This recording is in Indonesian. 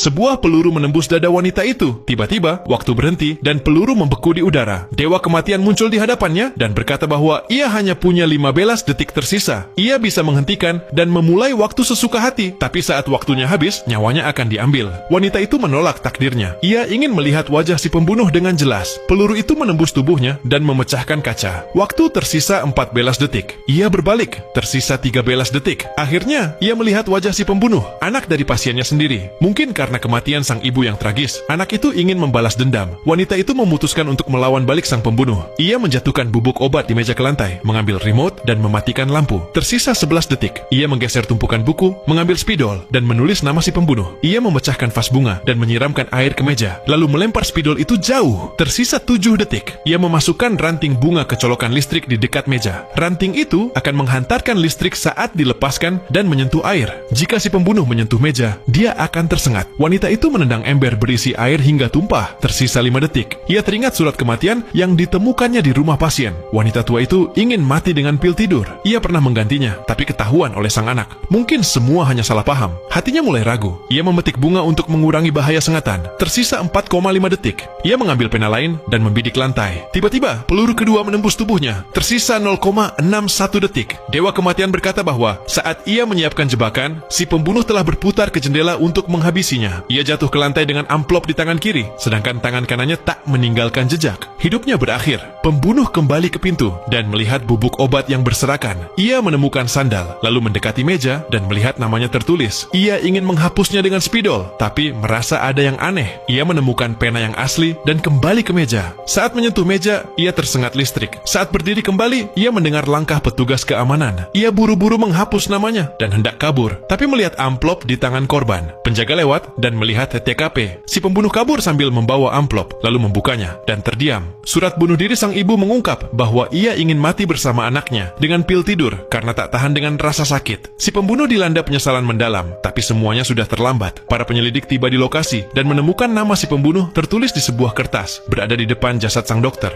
Sebuah peluru menembus dada wanita itu. Tiba-tiba, waktu berhenti dan peluru membeku di udara. Dewa kematian muncul di hadapannya dan berkata bahwa ia hanya punya 15 detik tersisa. Ia bisa menghentikan dan memulai waktu sesuka hati, tapi saat waktunya habis, nyawanya akan diambil. Wanita itu menolak takdirnya. Ia ingin melihat wajah si pembunuh dengan jelas. Peluru itu menembus tubuhnya dan memecahkan kaca. Waktu tersisa 14 detik. Ia berbalik, tersisa 13 detik. Akhirnya, ia melihat wajah si pembunuh, anak dari pasiennya sendiri. Mungkin karena kematian sang ibu yang tragis, anak itu ingin membalas dendam. Wanita itu memutuskan untuk melawan balik sang pembunuh. Ia menjatuhkan bubuk obat di meja ke lantai, mengambil remote, dan mematikan lampu. Tersisa 11 detik. Ia menggeser tumpukan buku, mengambil spidol, dan menulis nama si pembunuh. Ia memecahkan vas bunga dan menyiramkan air ke meja, lalu melempar spidol itu jauh. Tersisa 7 detik. Ia memasukkan ranting bunga ke colokan listrik di dekat meja. Ranting itu akan menghantarkan listrik saat dilepaskan dan menyentuh air. Jika si pembunuh menyentuh meja, dia akan tersengat. Wanita itu menendang ember berisi air hingga tumpah. Tersisa 5 detik. Ia teringat surat kematian yang ditemukannya di rumah pasien. Wanita tua itu ingin mati dengan pil tidur. Ia pernah menggantinya, tapi ketahuan oleh sang anak. Mungkin semua hanya salah paham. Hatinya mulai ragu. Ia memetik bunga untuk mengurangi bahaya sengatan. Tersisa 4,5 detik. Ia mengambil pena lain dan membidik lantai. Tiba-tiba, peluru kedua menembus tubuhnya. Tersisa 0,61 detik. Dewa kematian berkata bahwa saat ia menyiapkan jebakan, si pembunuh telah berputar ke jendela untuk menghabisinya. Ia jatuh ke lantai dengan amplop di tangan kiri, sedangkan tangan kanannya tak meninggalkan jejak. Hidupnya berakhir. Pembunuh kembali ke pintu dan melihat bubuk obat yang berserakan. Ia menemukan sandal, lalu mendekati meja dan melihat namanya tertulis. Ia ingin menghapusnya dengan spidol, tapi merasa ada yang aneh. Ia menemukan pena yang asli dan kembali ke meja. Saat menyentuh meja, ia tersengat listrik. Saat berdiri kembali, ia mendengar langkah petugas keamanan. Ia buru-buru menghapus namanya dan hendak kabur, tapi melihat amplop di tangan korban. Penjaga lewat dan melihat TKP. Si pembunuh kabur sambil membawa amplop, lalu membukanya dan terdiam. Surat bunuh diri sang ibu mengungkap bahwa ia ingin mati bersama anaknya dengan pil tidur karena tak tahan dengan rasa sakit. Si pembunuh dilanda penyesalan mendalam, tapi semuanya sudah terlambat. Para penyelidik tiba di lokasi dan menemukan nama si pembunuh tertulis di sebuah kertas berada di depan jasad sang dokter.